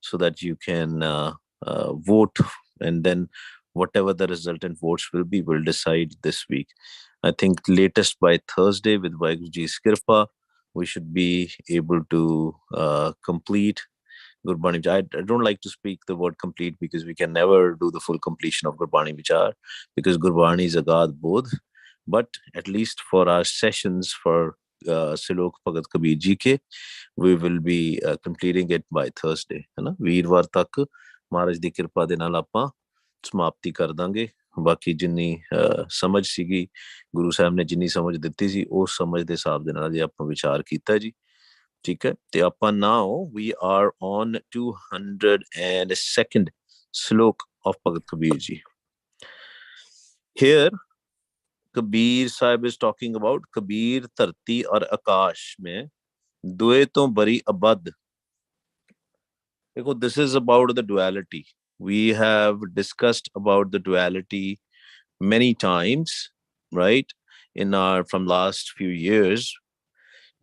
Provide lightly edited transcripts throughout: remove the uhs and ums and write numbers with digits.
so that you can vote, and then whatever the resultant votes will be will decide this week. I think latest by Thursday, with Vaheguru Ji's Kirpa, we should be able to complete Gurbani. I don't like to speak the word complete, because we can never do the full completion of Gurbani Vichar, because Gurbani is Agad Bodh. But at least for our sessions for Silok Bhagat Kabir Ji ke, we will be completing it by Thursday. है ना, ਵੀਰਵਾਰ ਤੱਕ ਮਹਾਰਾਜ ਦੀ ਕਿਰਪਾ ਦੇ ਨਾਲ ਆਪਾਂ ਸਮਾਪਤੀ ਕਰ ਦਾਂਗੇ। ਬਾਕੀ ਜਿੰਨੀ ਸਮਝ ਸੀਗੀ, ਗੁਰੂ ਸਾਹਿਬ ਨੇ ਜਿੰਨੀ ਸਮਝ ਦਿੱਤੀ ਸੀ, ਉਸ ਸਮਝ ਦੇ ਹਿਸਾਬ ਦੇ ਨਾਲ ਜੇ ਆਪਾਂ ਵਿਚਾਰ ਕੀਤਾ ਜੀ, ਠੀਕ ਹੈ। ਤੇ ਆਪਾਂ now we are on 202nd slok of Bhagat Kabir Ji. Here Kabir Sahib is talking about Kabir धरती और आकाश में दुए तो बरी अबद. This is about the duality. We have discussed about the duality many times, right? In our from last few years,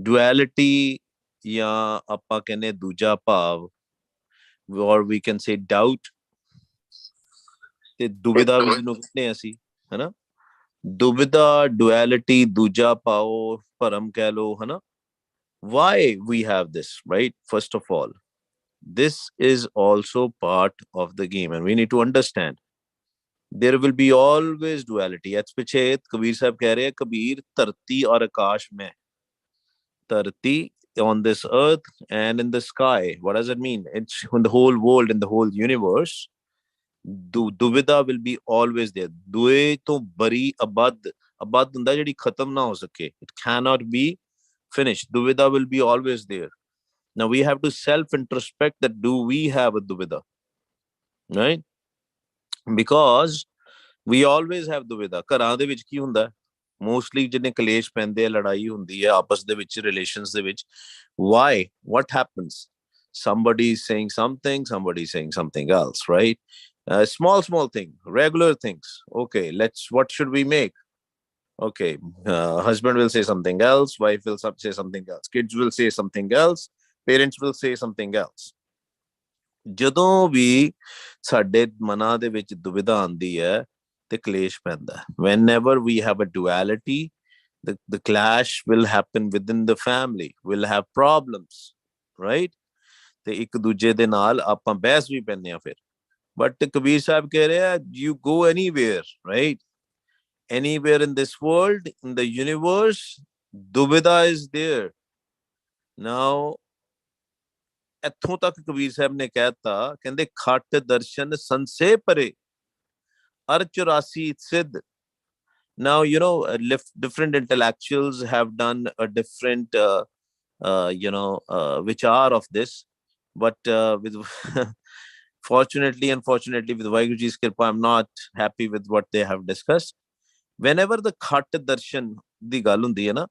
duality या ਆਪਾਂ ਕਹਿੰਦੇ ਦੂਜਾ ਭਾਵ, or we can say doubt, ਤੇ ਦੁਬਿਧਾ ਵੀ ਜਿਹਨੂੰ ਕਹਿੰਦੇ ਅਸੀਂ, ਹਨਾ, ਦੁਬਿਧਾ, duality, ਦੂਜਾ ਭਾਵ, ਭਰਮ ਕਹਿ ਲੋ, ਹਨਾ. Why we have this, right? First of all, this is also part of the game, and we need to understand there will be always duality. At piche Kabir Sahib keh rahe hai, Kabir dharti aur akash mein, dharti on this earth and in the sky. What does it mean? It's in the whole world, in the whole universe. Duvida will be always there. Due to bari abad, abad hunda jehdi khatam na ho sake, it cannot be finished. Duvida will be always there. Now we have to self-introspect that do we have a duvida, right? Because we always have duvida. ਘਰਾਂ ਦੇ ਵਿੱਚ ਕੀ ਹੁੰਦਾ, mostly ਜਿਹਨੇ ਕਲੇਸ਼ ਪੈਂਦੇ ਆ, ਲੜਾਈ ਹੁੰਦੀ ਹੈ ਆਪਸ ਦੇ ਵਿੱਚ, ਰਿਲੇਸ਼ਨਸ ਦੇ ਵਿੱਚ. Why? What happens? Somebody is saying something, somebody is saying something else, right? Small thing, regular things. Okay, what should we make? Okay, husband will say something else, wife will say something else, kids will say something else, parents will say something else. ਜਦੋਂ ਵੀ ਸਾਡੇ ਮਨਾਂ ਦੇ ਵਿੱਚ ਦੁਵਿਧਾ ਆਉਂਦੀ ਹੈ ਤੇ ਕਲੇਸ਼ ਪੈਂਦਾ. Whenever we have a duality, the clash will happen within the family, will have problems, right? ਤੇ ਇੱਕ ਦੂਜੇ ਦੇ ਨਾਲ ਆਪਾਂ ਬਹਿਸ ਵੀ ਪੈਂਦੇ ਆ ਫਿਰ. ਬਟ ਕਬੀਰ ਸਾਹਿਬ ਕਹਿ ਰਿਹਾ, you go anywhere, right? Anywhere in this world, in the universe, duvida is there. Now ਇੱਥੋਂ ਤੱਕ ਕਬੀਰ ਸਾਹਿਬ ਨੇ ਕਹਿਤਾ, ਕਹਿੰਦੇ ਖੱਟ ਦਰਸ਼ਨ ਸੰਸੇ ਪਰੇ ਅਰ 84 ਸਿੱਧ. Now, different intellectuals have done a different, vichar of this. But with fortunately, unfortunately, with Vaheguru Ji's Kirpa, I'm not happy with what they have discussed. Whenever the khat darshan di gal hundi hai na,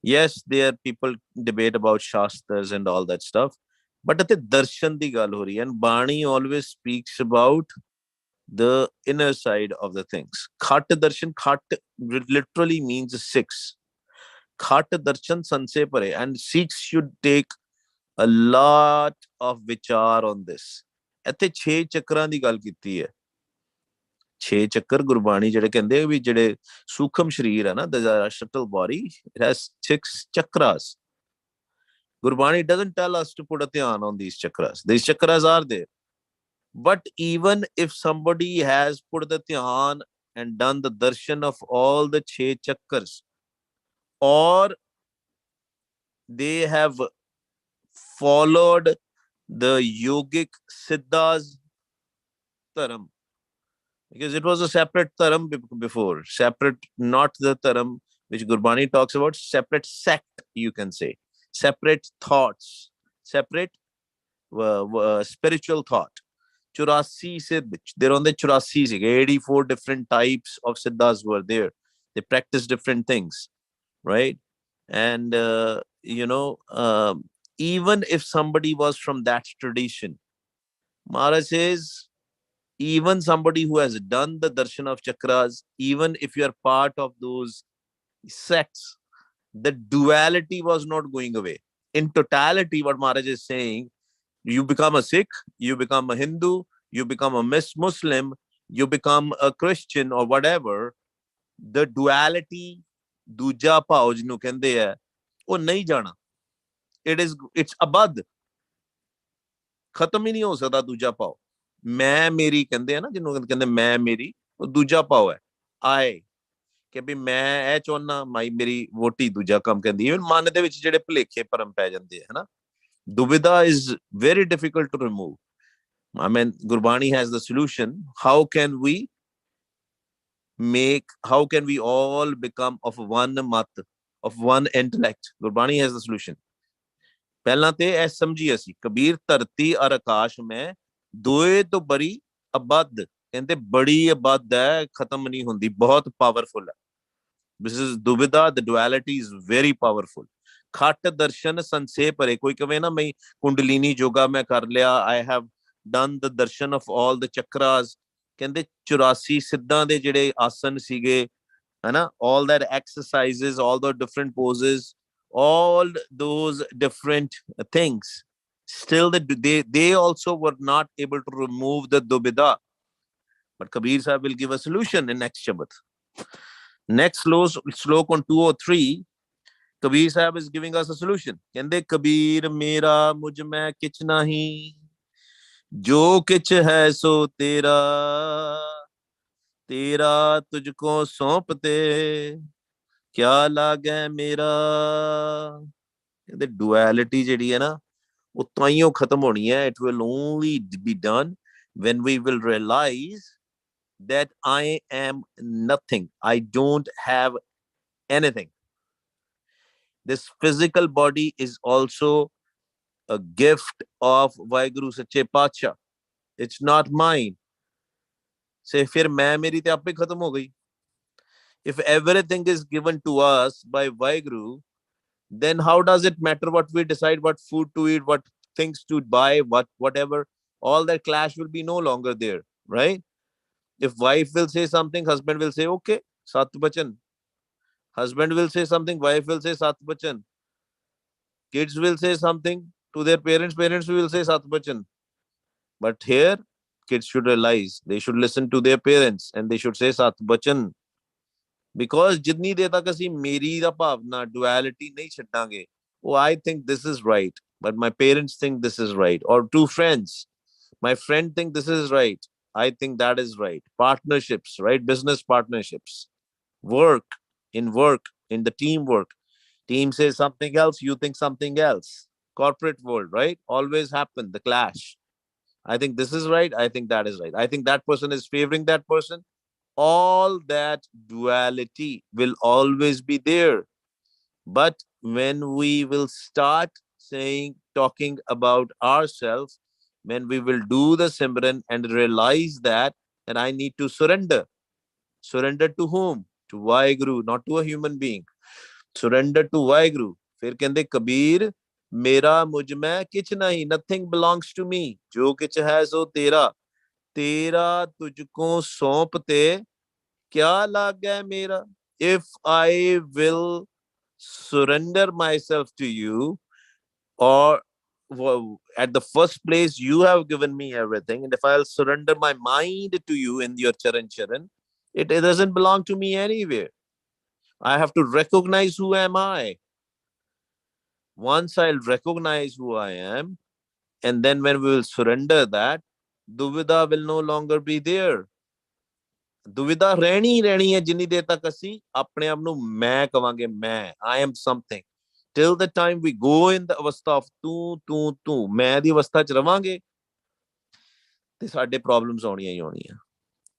yes, there people debate about shastras and all that stuff, but at the darshan di gal ho rahi hai, and Bani always speaks about the inner side of the things. Khat darshan, khat literally means 6. Khat darshan sanse pare, and Sikhs should take a lot of vichar on this. ਇੱਥੇ 6 ਚੱਕਰਾਂ ਦੀ ਗੱਲ ਕੀਤੀ ਹੈ. 6 ਚੱਕਰ ਗੁਰਬਾਣੀ ਜਿਹੜੇ ਕਹਿੰਦੇ ਵੀ ਜਿਹੜੇ ਸੂਖਮ ਸ਼ਰੀਰ ਹੈ ਨਾ, the subtle body, it has 6 chakras. Gurbani doesn't tell us to put a dhyan on these chakras. These chakras are there. But even if somebody has put the dhyan and done the darshan of all the 6 chakras, or they have followed the yogic siddhas dharam, because it was a separate dharam before, separate, not the dharam which Gurbani talks about, separate sect, you can say, separate thoughts, separate spiritual thought. 84 siddh, they're on the 84, 84 different types of siddhas were there. They practice different things, right? And even if somebody was from that tradition, Maharaj says, even somebody who has done the darshan of chakras, even if you are part of those sects, the duality was not going away. In totality, what Maharaj is saying, You become a Sikh, you become a Hindu, you become a Muslim, you become a Christian or whatever, the duality, ਦੂਜਾ ਭਾਵ ਜਿਹਨੂੰ ਕਹਿੰਦੇ ਆ, ਉਹ ਨਹੀਂ ਜਾਣਾ. It's abad. ਖਤਮ ਹੀ ਨਹੀਂ ਹੋ ਸਕਦਾ ਦੂਜਾ ਭਾਵ. ਮੈਂ ਮੇਰੀ ਕਹਿੰਦੇ ਆ ਨਾ, ਜਿਹਨੂੰ ਕਹਿੰਦੇ ਮੈਂ ਮੇਰੀ, ਉਹ ਦੂਜਾ ਭਾਵ ਹੈ. ਆਏ ਕਿ ਵੀ ਮੈਂ ਇਹ ਚਾਹੁੰਦਾ, ਮੇਰੀ ਵੋਟੀ ਦੂਜਾ ਕੰਮ ਕਹਿੰਦੀ. ਇਵਨ ਮਨ ਦੇ ਵਿੱਚ ਜਿਹੜੇ ਭੁਲੇਖੇ ਭਰਮ ਪੈ ਜਾਂਦੇ ਆ, ਹਨਾ. Dubida is very difficult to remove. I mean, Gurbani has the solution. How can we all become of one mat, of one intellect? Gurbani has the solution. ਪਹਿਲਾਂ ਤੇ ਇਹ ਸਮਝੀ ਅਸੀਂ, ਕਬੀਰ ਧਰਤੀ ਔਰ ਆਕਾਸ਼ ਮੈਂ ਦੋਏ ਤੋਂ ਬੜੀ ਅਬਦ, ਕਹਿੰਦੇ ਬੜੀ ਅਬਦ ਹੈ, ਖਤਮ ਨਹੀਂ ਹੁੰਦੀ, ਬਹੁਤ ਪਾਵਰਫੁਲ ਹੈ. This is Dubida, the duality is very powerful. ਖੱਟ ਦਰਸ਼ਨ ਸੰਸੇ ਭਰੇ. ਕੋਈ ਕਵੇ ਨਾ ਮੈਂ ਕੁੰਡਲੀਨੀ ਯੋਗਾ ਮੈਂ ਕਰ ਲਿਆ, I have done the darshan of all the chakras. ਕਹਿੰਦੇ 84 ਸਿੱਧਾਂ ਦੇ ਜਿਹੜੇ ਆਸਨ ਸੀਗੇ, ਹਨਾ, all that exercises, all the different poses, all those different things, still they also were not able to remove the Dubida. But Kabir Sahib will give a solution in next Shabad. Next slok on 203, Kabir Sahib is giving us a solution. Kende Kabir mera mujh mein kich nahi, jo kich hai so tera, tera tujhko saupte, kya lage mera. The duality ਜਿਹੜੀ ਹੈ ਨਾ, ਉਹ ਤਾਈਓ ਖਤਮ ਹੋਣੀ ਹੈ. It will only be done when we will realize that I am nothing. I don't have anything. This physical body is also a gift of Vaheguru Sache Paatshah. It's not mine. Say, फिर मैं मेरी ते आपे खत्म हो गई. If everything is given to us by Vaheguru, then how does it matter what we decide, what food to eat, what things to buy, whatever? All that clash will be no longer there, right? If wife will say something, husband will say, okay, Sat Bachan. Husband will say something, wife will say Sat Bachan. Kids will say something to their parents, parents will say Sat Bachan. But here, kids should realize they should listen to their parents and they should say Sat Bachan. Because जितनी देर तक ਅਸੀਂ ਮੇਰੀ ਦਾ ਭਾਵਨਾ duality नहीं ਛੱਡਾਂਗੇ, oh, I think this is right, but my parents think this is right. Or two friends, my friend think this is right, I think that is right. Partnerships, right? Business partnerships, work, in the teamwork. Team says something else, you think something else. Corporate world, right? Always happen, the clash. I think this is right, I think that is right. I think that person is favoring that person. All that duality will always be there. But when we will start talking about ourselves, when we will do the Simran and realize that I need to surrender. Surrender to whom? To Vaheguru, not to a human being. Surrender to Vaheguru. फिर कहते कबीर मेरा मुझ में किछ नहीं, nothing belongs to me. जो किछ है सो तेरा, तेरा तुझको सौंपते क्या लागे मेरा. If I will surrender myself to you, or at the first place you have given me everything, and if I'll surrender my mind to you in your charan, it doesn't belong to me anywhere. I have to recognize who am I. Once I'll recognize who I am, and then when we will surrender that, Duvida will no longer be there. ਦੁਵਿਧਾ ਰਹਿਣੀ ਹੈ ਜਿੰਨੀ ਦੇਰ ਤੱਕ ਅਸੀਂ ਆਪਣੇ ਆਪ ਨੂੰ ਮੈਂ ਕਵਾਂਗੇ, ਮੈਂ, I am something. Till the time we go in the avastha of ਤੂੰ ਮੈਂ ਦੀ ਅਵਸਥਾ ਚ ਰਵਾਂਗੇ, ਤੇ ਸਾਡੇ ਪ੍ਰੋਬਲਮਸ ਆਉਣੀਆਂ ਹੀ ਆਉਣੀਆਂ.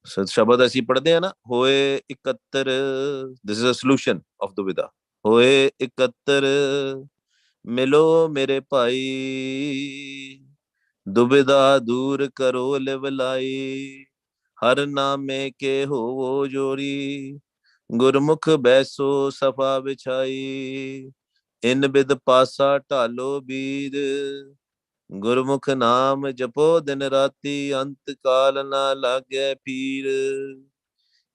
ਸੋ ਸ਼ਬਦ ਅਸੀਂ ਪੜ੍ਹਦੇ ਆ ਨਾ, ਹੋਏ 71, this is a solution of ਦੁਵਿਧਾ. ਹੋਏ 71 ਮਿਲੋ ਮੇਰੇ ਭਾਈ, ਦੁਵਿਧਾ ਦੂਰ ਕਰੋ ਲਿਵ ਲਾਈ, हर नामे के हो जोरी, गुरमुख बैसो सफा बिछाई, इन बिद पासा ढालो बीर, गुरमुख नाम जपो दिन राती, अंत काल ना लागे पीर.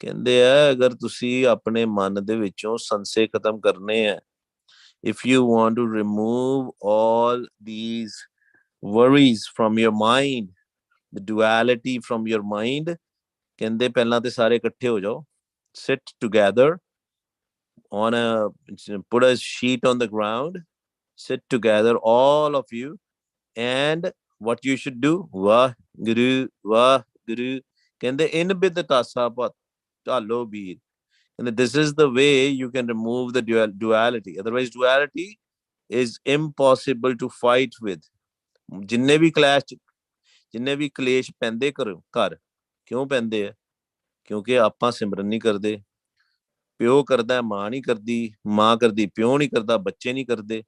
ਕਹਿੰਦੇ ਆ ਅਗਰ ਤੁਸੀਂ ਆਪਣੇ ਮਨ ਦੇ ਵਿੱਚੋਂ ਸੰਸੇ ਖਤਮ ਕਰਨੇ ਆ, if you want to remove all these worries from your mind, the duality from your mind. ਕਹਿੰਦੇ ਪਹਿਲਾਂ ਤੇ ਸਾਰੇ ਇਕੱਠੇ ਹੋ ਜਾਓ, sit together on a, put a sheet on the ground, sit together all of you, and what you should do, wah guru, ਕਹਿੰਦੇ in bidtasa pat chalo bir. And this is the way you can remove the duality. Otherwise, duality is impossible to fight with. ਜਿੰਨੇ ਵੀ clash, ਜਿੰਨੇ ਵੀ ਕਲੇਸ਼ ਪੈਂਦੇ ਘਰ ਕਿਉਂ ਪੈਂਦੇ ਆ? ਕਿਉਂਕਿ ਆਪਾਂ ਸਿਮਰਨ ਨਹੀਂ ਕਰਦੇ, ਪਿਓ ਕਰਦਾ ਮਾਂ ਨਹੀਂ ਕਰਦੀ, ਮਾਂ ਕਰਦੀ ਪਿਓ ਨਹੀਂ ਕਰਦਾ, ਬੱਚੇ ਨਹੀਂ ਕਰਦੇ.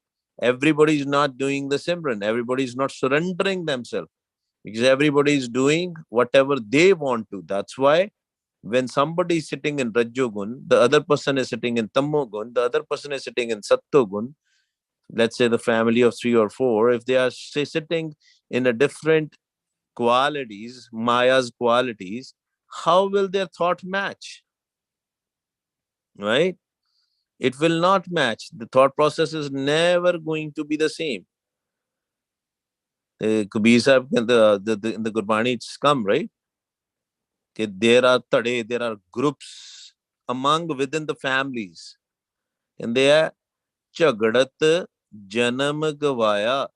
Everybody is not doing the simran, everybody is not surrendering themselves, because everybody is doing whatever they want to. That's why when somebody is sitting in Rajogun, the other person is sitting in Tamogun, the other person is sitting in Sattogun, let's say the family of 3 or 4, if they are sitting in a different qualities, Maya's qualities, how will their thought match? Right? It will not match. The thought process is never going to be the same. Kabir Sahib, in the Gurbani, it's come, right? There are groups among within the families, and they are ਝਗੜਤ ਜਨਮ ਗਵਾਇਆ.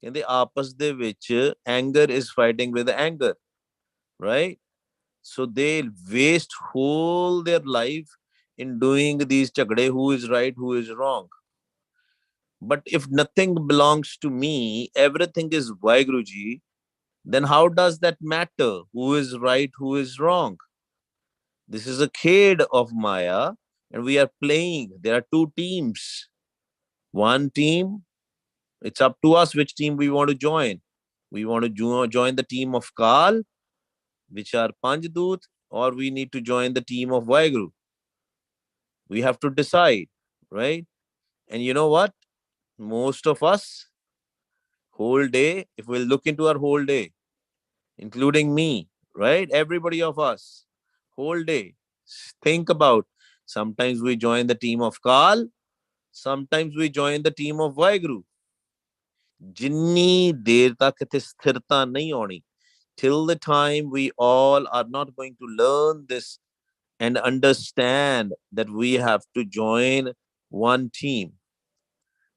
ਕਹਿੰਦੇ ਆਪਸ ਦੇ ਵਿੱਚ anger is fighting with anger, right? So they waste whole their life in doing these ਝਗੜੇ, who is right, who is wrong. But if nothing belongs to me, everything is Vaheguru Ji, then how does that matter? Who is right, who is wrong? This is a khed of Maya, and we are playing. There are two teams. One team, it's up to us which team we want to join. We want to join the team of Kal, which are Panjadut, or we need to join the team of Vaheguru. We have to decide, right? And you know what? Most of us, whole day, if we'll look into our whole day, including me, right? Everybody of us, whole day, think about, sometimes we join the team of Kal, sometimes we join the team of Vaheguru. Jinni der tak ithe sthirta nahi auni, till the time we all are not going to learn this and understand that we have to join one team.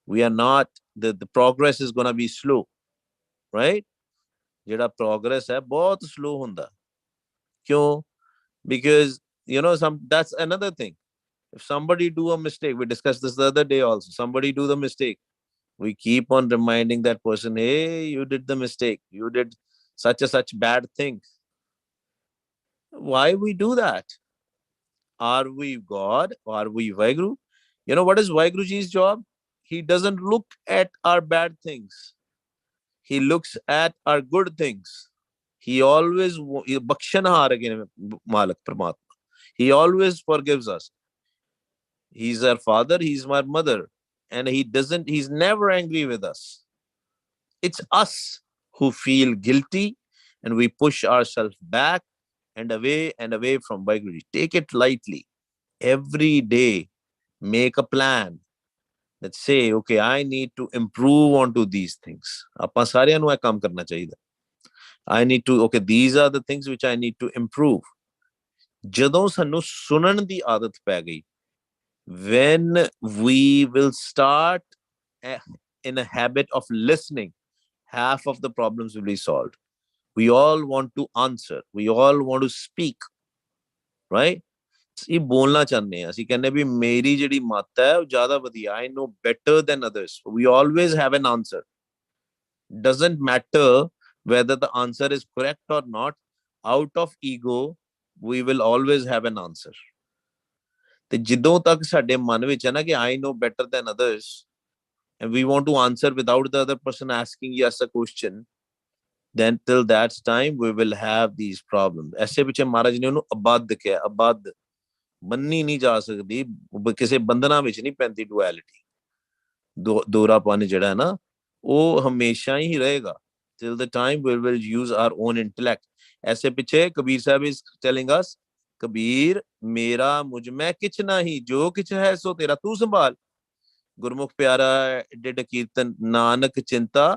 We are not, the progress is going to be slow, right? ਜਿਹੜਾ progress है बहुत slow ਹੁੰਦਾ. क्यों? Because that's another thing. If somebody do a mistake, we discussed this the other day also, somebody do the mistake, we keep on reminding that person, hey, you did the mistake, you did such a such bad thing. Why we do that? Are we God? Are we Vaheguru? What is Vaheguru Ji's job? He doesn't look at our bad things, he looks at our good things. He always bakshanhar again, Malik Paramatma. He always forgives us. He's our father, he's my mother, and he's never angry with us. It's us who feel guilty, and we push ourselves back and away from Vaheguru. Take it lightly. Every day, make a plan that say, okay, I need to improve onto these things. ਆਪਾਂ ਸਾਰਿਆਂ ਨੂੰ ਇਹ ਕੰਮ ਕਰਨਾ ਚਾਹੀਦਾ. I need to, okay, these are the things which I need to improve. ਜਦੋਂ ਸਾਨੂੰ ਸੁਣਨ ਦੀ ਆਦਤ ਪੈ ਗਈ, when we will start in a habit of listening, half of the problems will be solved. We all want to answer, we all want to speak, right? ਅਸੀਂ ਬੋਲਣਾ ਚਾਹੁੰਦੇ ਹਾਂ, ਅਸੀਂ ਕਹਿੰਦੇ ਵੀ ਮੇਰੀ ਜਿਹੜੀ ਮੱਤ ਹੈ ਉਹ ਜ਼ਿਆਦਾ ਵਧੀਆ, I know better than others. We always have an answer. Doesn't matter whether the answer is correct or not. Out of ego, we will always have an answer. ਤੇ ਜਦੋਂ ਤੱਕ ਸਾਡੇ ਮਨ ਵਿੱਚ ਹੈ ਨਾ ਕਿ I know better than others, and we want to answer without the other person asking us a question, then till that time we will have these problems. ਐਸੇ ਪਿੱਛੇ ਮਹਾਰਾਜ ਨੇ ਉਹਨੂੰ ਅਬੱਧ ਕਿਹਾ, ਅਬੱਧ, ਬੰਨੀ ਨਹੀਂ ਜਾ ਸਕਦੀ, ਕਿਸੇ ਬੰਧਨਾਂ ਵਿੱਚ ਨਹੀਂ ਪੈਂਦੀ ਡੁਐਲਿਟੀ. ਦੋਹਰਾਪਨ ਜਿਹੜਾ ਹੈ ਨਾ, ਉਹ ਹਮੇਸ਼ਾ ਹੀ ਰਹੇਗਾ till the time we will use our own intellect. ਐਸੇ ਪਿੱਛੇ Kabir Sahib is telling us, Kabir ਮੇਰਾ ਮੁਝ ਮੈਂ ਕਿਛ ਨਹੀਂ, ਜੋ ਕਿਛ ਹੈ ਸੋ ਤੇਰਾ ਤੂੰ ਸੰਭਾਲ. ਗੁਰਮੁਖ ਪਿਆਰਾ ਡਿਡ ਕੀਰਤਨ, ਨਾਨਕ ਚਿੰਤਾ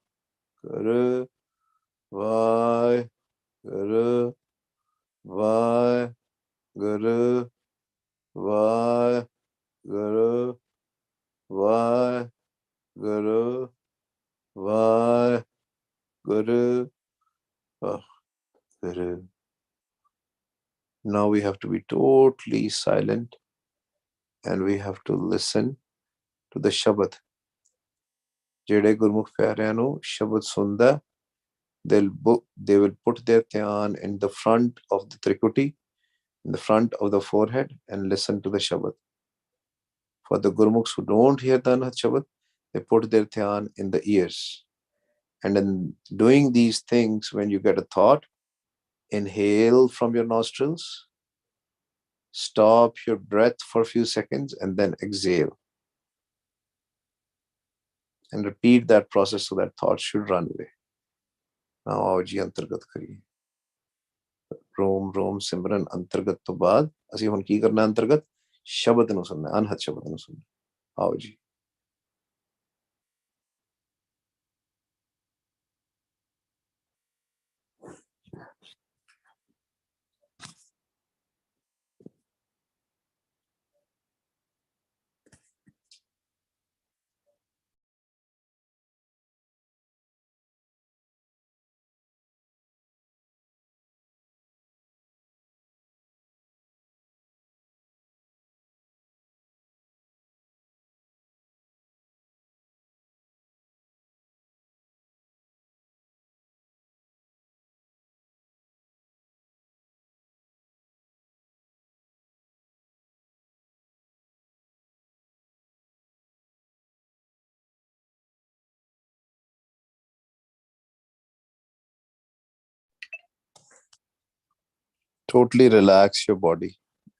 Guru. Guru. Now we have to be totally silent and we have to listen to the Shabad. ਜਿਹੜੇ ਗੁਰਮੁਖ ਪਿਆਰਿਆਂ ਨੂੰ ਸ਼ਬਦ ਸੁਣਦਾ, they will put their dhyan in the front of the trikuti, in the front of the forehead, and listen to the Shabad. For the Gurmukhs who don't hear the Anhat Shabad, they put their dhyan in the ears. And in doing these things, when you get a thought, inhale from your nostrils, stop your breath for a few seconds, and then exhale. And repeat that process so that thought should run away. Now, आओ जी अंतर्गत करिए. रोम रोम सिमरन अंतर्गत तो बाद ਅਸੀਂ ਹੁਣ ਕੀ ਕਰਨਾ ਅੰਤਰਗਤ ਸ਼ਬਦ ਨੂੰ ਸੁਣਨਾ, ਅਨਹਦ ਸ਼ਬਦ ਨੂੰ ਸੁਣਨਾ. आओ जी. Totally relax your body.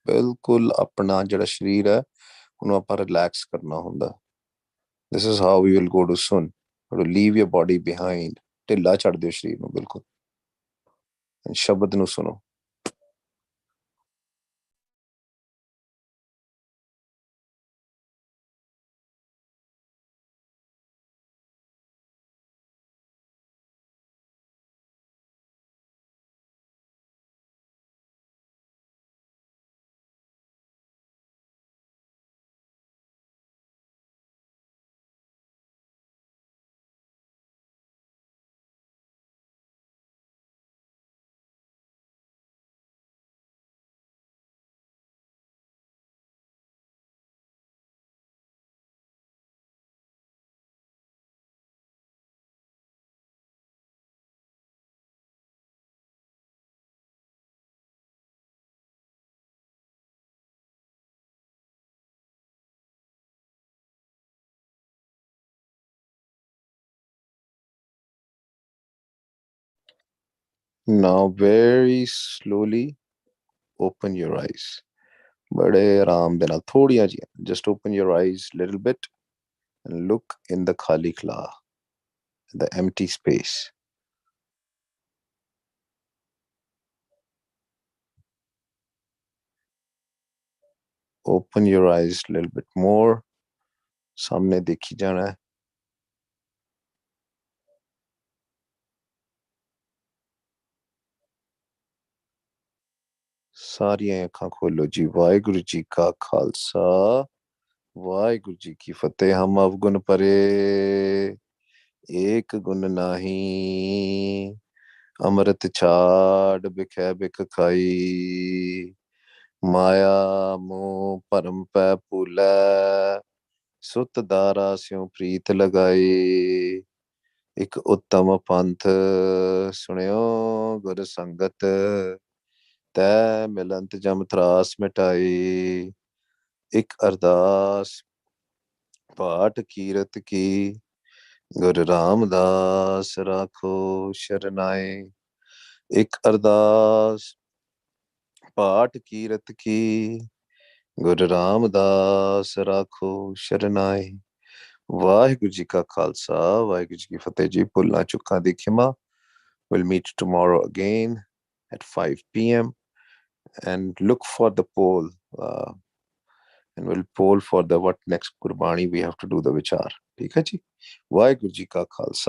ਬਿਲਕੁਲ ਆਪਣਾ ਜਿਹੜਾ ਸਰੀਰ ਹੈ ਉਹਨੂੰ ਆਪਾਂ ਰਿਲੈਕਸ ਕਰਨਾ ਹੁੰਦਾ. This is how we will go to sun. To leave your body behind. ਢਿੱਲਾ ਛੱਡ ਦਿਓ ਸਰੀਰ ਨੂੰ ਬਿਲਕੁਲ. ਸ਼ਬਦ ਨੂੰ ਸੁਣੋ. Now very slowly open your eyes. ਬੜੇ ਆਰਾਮ ਦੇ ਨਾਲ ਥੋੜੀਆਂ ਜਿਹੀਆਂ. Just open your eyes a little bit and look in the khali khla, the empty space. Open your eyes a little bit more. ਸਾਹਮਣੇ ਦੇਖੀ ਜਾਣਾ ਹੈ. ਸਾਰੀਆਂ ਅੱਖਾਂ ਖੋਲੋ ਜੀ. ਵਾਹਿਗੁਰੂ ਜੀ ਕਾ ਖਾਲਸਾ, ਵਾਹਿਗੁਰੂ ਜੀ ਕੀ ਫਤਿਹ. ਹਮ ਅਵਗੁਣ ਪਰੇ, ਏਕ ਗੁਣ ਨਾਹੀ, ਅੰਮ੍ਰਿਤ ਛਾੜ ਬਿਖੈ ਬਿਖ ਖਾਈ, ਮਾਇਆ ਮੋਹ ਭਰਮ ਪੈ ਭੂਲੈ, ਸੁਤ ਦਾਰਾ ਸਿਉ ਪ੍ਰੀਤ ਲਗਾਈ, ਇੱਕ ਉੱਤਮ ਪੰਥ ਸੁਣਿਓ ਗੁਰ ਸੰਗਤ, ਤੈ ਮਿਲੰਤ ਜਮ ਤਰਾਸ ਮਿਟਾਈ, ਇੱਕ ਅਰਦਾਸ ਪਾਠ ਕੀਰਤ ਕੀ, ਗੁਰ ਰਾਮਦਾਸ ਰਾਖੋ ਸ਼ਰਨਾਏ, ਇੱਕ ਅਰਦਾਸ ਪਾਠ ਕੀਰਤ ਕੀ, ਗੁਰ ਰਾਮਦਾਸ ਰਾਖੋ ਸ਼ਰਨਾਏ. ਵਾਹਿਗੁਰੂ ਜੀ ਕਾ ਖਾਲਸਾ, ਵਾਹਿਗੁਰੂ ਜੀ ਕੀ ਫਤਿਹ ਜੀ. ਭੁੱਲਾਂ ਚੁੱਕਾਂ ਦੀ ਖਿਮਾ. We'll meet tomorrow again at 5 p.m. and look for the poll. And we'll poll for the what next Gurbani we have to do the vichar. ਠੀਕ ਹੈ ਜੀ. ਵਾਹਿਗੁਰੂ ਜੀ ਕਾ ਖਾਲਸਾ.